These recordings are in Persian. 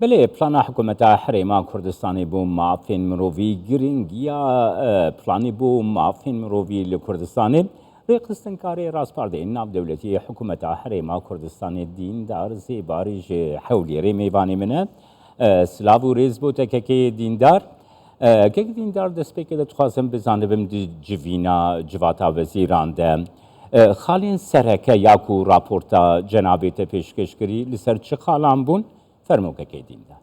بله پلانا حکومت حریما کردستانی بو مافین مروی گرینگ یا پلانی بو مافین مروی لکردستانی ریقستن کاری راسپارده این ناو دولتی حکومت حریما کردستانی دین دار زیباریج حولی ری میوانی منه سلاو و ریز بو تککی دیندار که دیندار دست پیکه ده تخواستم بزانه بم دی جوینا جواتا وزیران ده خالین سرکه یاکو راپورتا جنابیت پیشکش کری لسر چه خالان بون فرموکه که دیندار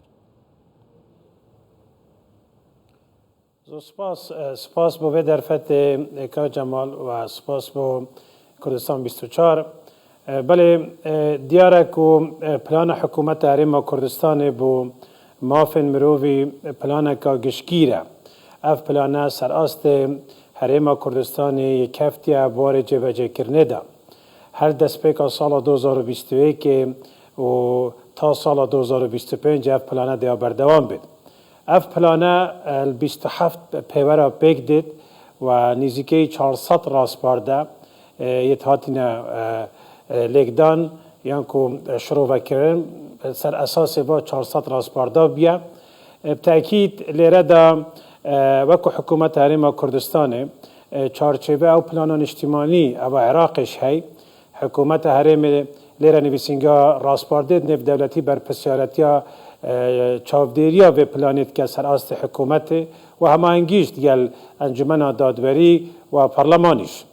سپاس بو درفت که جمال و سپاس بو کردستان 24 بله دیاره که پلان حکومت حریم کردستان بو مافن مروی پلان که گشگیره اف پلانه سر آست حریم کردستان یک هفته بار جبجه کرنه ده هر دست پیکا سال 2021 و تا سال 2025 اف پلانه دیا بردوام بید اف پلانه 27 پیوره پیک دید و نزدیکی 400 راسپارده یتهاتینا لگدان یعنی که شروع کردن سر اساس با 400 راسپارده بیا بتأکید لیره دا وکو حکومت حریم کردستان چارچوبه او پلانان اجتماعی او عراقش هی حکومت حریم لیره نویسینگا راسپارده نف دولتی بر پسیارتیا چاودیریا و پلانیت که سر آست حکومت و همه انگیشت گل انجمن دادوری و پارلمانیش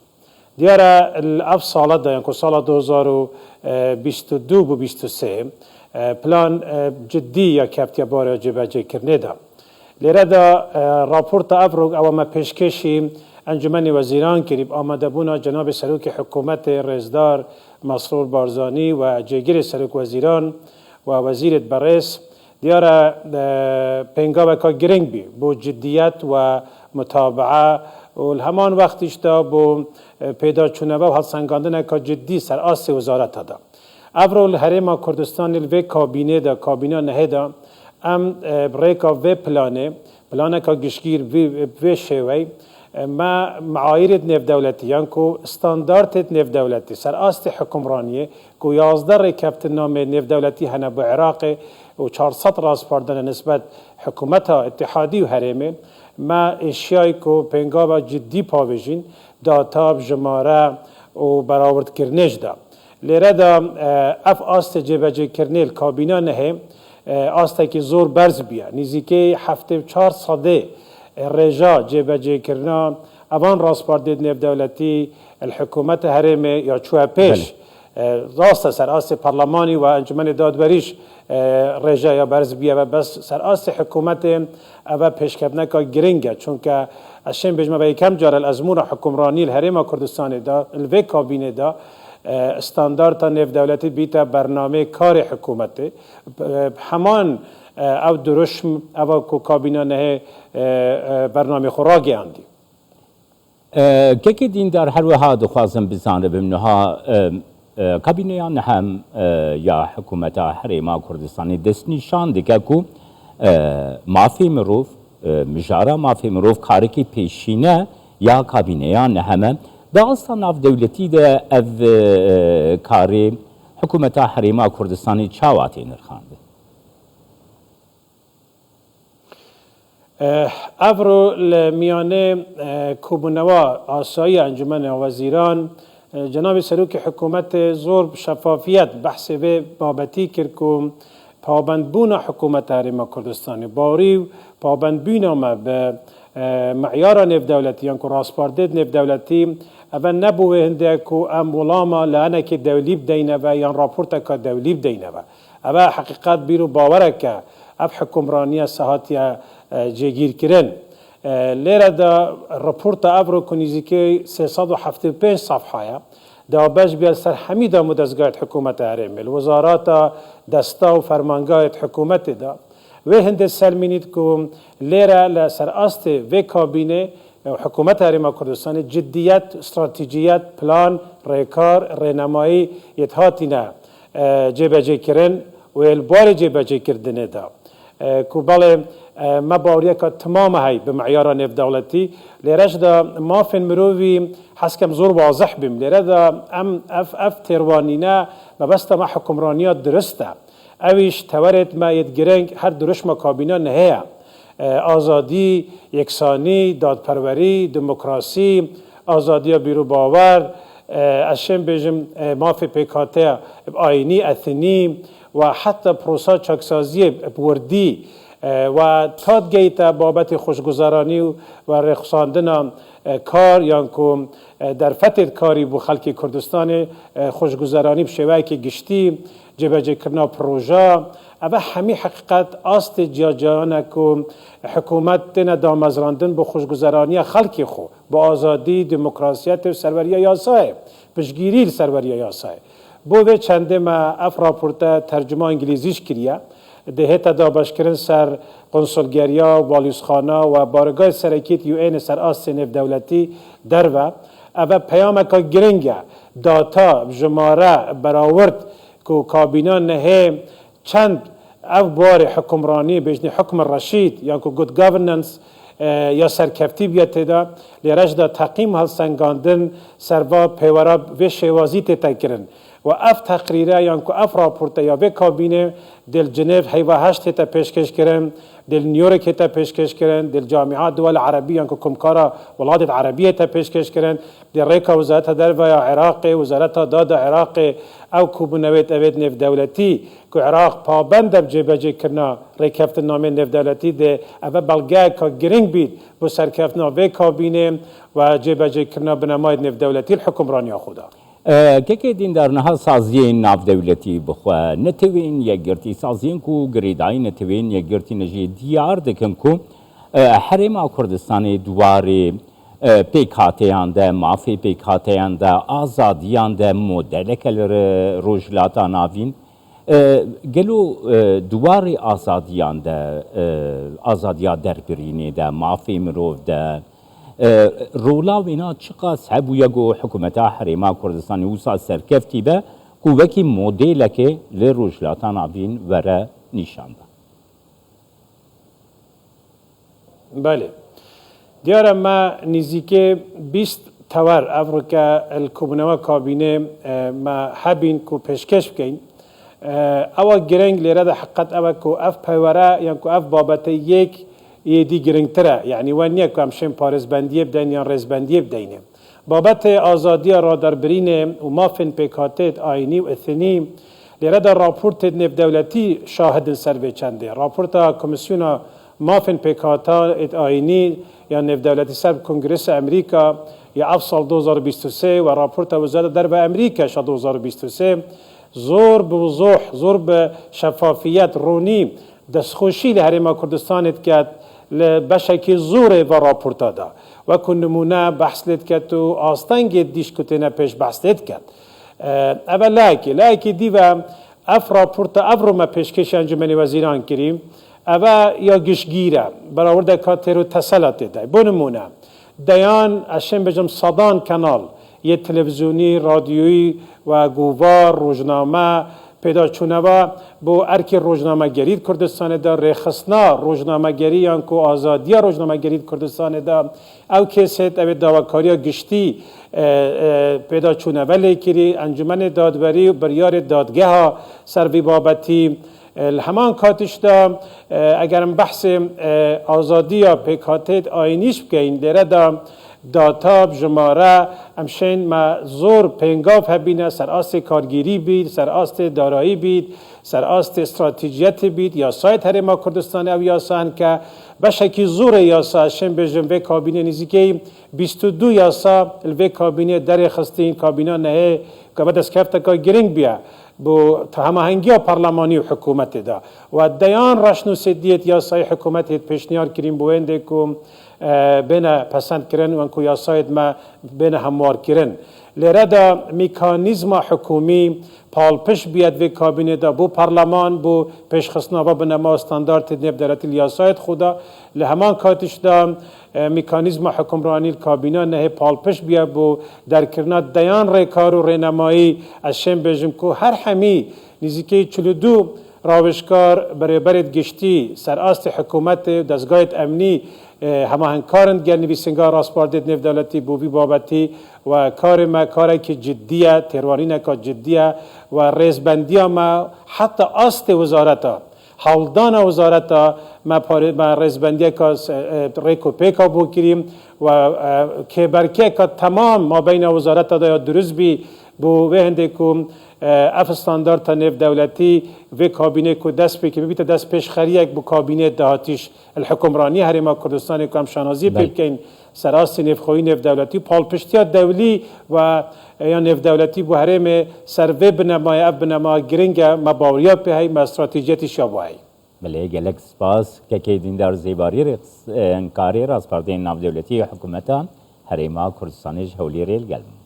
دیاره الاف سالت دا یعنی سال 2022 و 23 پلان جدی یا کپتیا بار جبهه کرنه دا لیره دا راپورت افروگ او ما پیشکشی انجمن وزیران کریم آمده بونا جناب سروک حکومت رزدار مسرور بارزانی و جگیر سروک وزیران و وزیرت برس دیاره پنگاوه که گرنگ بی بو جدیت و متابعه و همان وقتش دا بو پیدا چونه و حد سنگاندن که جدی سر آس وزارت دا افرول حریم کردستان الوی کابینه دا کابینه نه دا ام بریکا و پلانه که گشگیر و شوی ما معایرت نف دولتی یعنی که استاندارت نف دولتی سر آست حکمرانیه که 11 ریکبت نام نف دولتی هنه با عراق و 400 راس پاردن نسبت حکومت اتحادی و حریمه ما اشیای که پنگاوا جدی پاویجین داتاب جماره و براورد کرنش دا لیره دا اف آست جبجه کرنیل کابینا نهه آسته که زور برز بیا نزدیکی 74 رجا جبجه کرنا اوان راست پاردید نف دولتی الحکومت حریم یا چوه پیش راست سر آست پارلمانی و انجمن دادوریش رجا یا برز بیا و بس سر آست حکومت او پیشکبنه که گرنگه چون که اشین بجمه به یکم جار الازمون حکمرانی الحریم کردستان دا الوی کابینه دا استاندارد نف دولتی بیتا برنامه کار حکومت همان او درشم او کابینه نه برنامه خوراگی اندی که دیندار هر وها دخوازم بزانه بمنها کابینه هم یا حکومت حریما کردستانی دست نشان دیگه که مافی مروف مجاره مافی مروف کاری که پیشینه یا کابینه همه دا اصلا ناف دولتی ده او کاری حکومت حریما کردستانی چاواتی نرخانده افرو میانه کوبونوا آسایی انجمن وزیران جناب سروک حکومت زور شفافیت بحث به بابتی کرد که پابندبون حکومت حریم کردستانی باری پابندبون ما به معیار نف دولتی یعنی که راسپاردید نف دولتی اول نبوه هنده که ام ولاما لانه که دولیب دینه و یا راپورت که دولیب دینه و اول حقیقت بیرو باوره که اف حکمرانی ساعتی جگیر کرن لیره دا راپورت افرو کنیزی که 375 صفحه دا باش بیال سر حمیده مدزگاه حکومت حریم الوزارات دستا و فرمانگاه حکومت دا و هنده سلمینید که لیره لسر آست و کابینه حکومت حریم کردستان جدیت استراتیجیت پلان ریکار رینمایی یتهاتینا جبجه کرن و البار جبجه کردنه دا که بله ما باوریه که تمام هی به معیار نف دولتی لیرش دا مافن مروی حسکم زور واضح بیم لیره دا ام اف تروانینه ما بسته ما حکمرانیات درسته اویش تورت ما ید گرنگ هر درش ما کابینا نهیا آزادی، یکسانی، دادپروری، دموکراسی، آزادی بیرو باور، اشم بجم مافی پیکاته آینی اثنی و حتی پروسا چاکسازی بوردی و تاد گیتا بابت خوشگذرانی و رخصاندن کار یان که در فتر کاری بو خلق کردستان خوشگذرانی بشوه که گشتی جبهه کرنا پروژه اوه همی حقیقت آست جاجانه که حکومت تنه دامزراندن به خوشگذرانی خلقی خو با آزادی دموکراسیت و سروریه یاسای پشگیری سروریه یاسای بوده چنده ما اف راپورتا ترجمه انگلیزیش کریه دهتا دابش کرن سر قنصلگریا والیوسخانه و بارگاه سرکیت یو این سر آست نف دولتی درو اوه پیامه که گرنگه داتا جماره براورد که کابینا نهه چند او بار حکمرانی بجنی حکم رشید یا که گود گاورننس یا سرکفتی بیاد دا لیرش دا تقیم هل سنگاندن سروا پیورا و شوازی تیتا کرن و اف تقریره یا که اف راپورتا یا و کابینه دل جنیف حیوه هشت تیتا پیشکش کرن دل نیویورک تا پیشکش کرن دل جامعات دول عربی یا که کمکارا ولادت عربیه تا پیشکش کرن دل ریکا وزارت دروا یا عراق وزارت داد عراق او کوبونویت اوید نف دولتی که عراق پابند بجبجه کرنا ریکفت نامه نف دولتی ده اوه بلگه که گرنگ بید بو سرکفت نامه کابینه و جبجه کرنا بنماید نف دولتی الحکمرانی خودا که دین در نها سازی ناف دولتی بخوا نتوین یگرتی سازین کو گریدای نتوین یگرتی نجی دیار دکن کو حرم کردستان دواری پیکاتیان ده مافی پیکاتیان ده آزادیان ده مدلکل روجلاتا ناوین گلو دواری آزادیان ده آزادیا دربرینی ده مافی مروف ده رولا وینا چقدر صعب یگو حکومت حریم کردستان وسا سرکفتی به کووکی مدل که لروجلاتان آبین وره نشانده. بله. دیاره ما نزدیک 20 تور افریقا الکوبنوا کابینه ما حبین کو پیشکش بکن. اوا گرنگ لیره ده حقیقت اوا کو اف پیوره یا کو اف بابت یک یدی گرنگتره یعنی ونیا که همشن پارس بندیه بدین یا رز بندیه بدینه بابت آزادی را در برینه و مافن پیکاتت آینی و اثنی لیره در راپورت نف دولتی شاهد سر چنده راپورت کمیسیون مافن پیکاتت آینی یا نف دولتی سر کنگرس امریکا یا اف سال 2023 و راپورت وزارت درب امریکا شا 2023 زور بوضوح زور به شفافیت رونی دستخوشی لحرم کردستانت کرد بشکی زور و راپورتا دا و کنمونه بحث لید کرد و آستانگ دیش کتنه پیش بحث لید کرد اول لایکی دیو اف راپورتا افرو ما پیشکش انجمن وزیران کریم اول یا گشگیره براورده کاتر و تسلط ده بنمونه دیان اشن بجم صدان کانال یه تلویزیونی رادیویی و گووار روزنامه پیدا چونوا بو ارک روزنامه گری کردستان دا رخصنا روزنامه گری یا کو آزادی روزنامه گری کردستان دا او کیست او داواکاری گشتی پیدا چونوا لیکری انجمن دادوری و بریار دادگاه ها سر بی بابتی همان کاتش دا اگرم بحث آزادی یا پیکاتت آینیش بگین دیره دا داتا جماره همشین ما زور پنگاف هبینه سر آست کارگیری بید سر آست دارایی بید سر آست استراتیجیت بید یا سایت حریم کردستان او یاسان که بشکی زور یاسا شن بجم و کابینه نزدیکی 22 یاسا الوی کابینه در خستین کابینه نه که بعد از کفت که گرنگ بیا بو هماهنگی پارلمانی و حکومت دا و دیان رشنو سدیت یاسای حکومت پیشنهاد کریم بوینده که بین پسند کردن و انکو یاساید ما بین هموار کردن لیره دا میکانیزم حکومی پالپش بیاد و کابینه دا بو پارلمان بو پیشخستناوا بنما استاندارد نب دارت یاساید خدا لهمان کاتش دا میکانیزم حکمرانی کابینه نه پالپش بیاد بو در کرنا دیان ریکار و رینمایی از شم بجم کو هر همی نزدیکی 42 راوشکار برابرت گشتی سر است حکومت دستگاه امنی هماهنگکارند گل نویسنگار راسپاردید نف دولتی بوبی بابتی و کار ما کاری که جدیه تروارینه که جدیه و ریزبندی ما حتی است وزارتا حالدان وزارتا ما ریزبندی که ریکو پیکا بو کریم و که برکه که تمام ما بین وزارتا دا درست بی بو وهنده که اف استاندارد نف دولتی و کابینه کو دست به که بیت دست پیش خریک بو کابینه دهاتیش الحکمرانی هرما کردستان کو هم شنازی بکن سراست نف خوی نف دولتی پال پشتیا دولی و یا نف دولتی بو هرم سر و بنما اف بنما گرینگ ما باوریا به هی ما استراتژیتی شابای بله گلک سپاس که دیندار زیباری انکاری راسپارده ناو دولتی حکومت هرما کردستانش هولی ریل گلم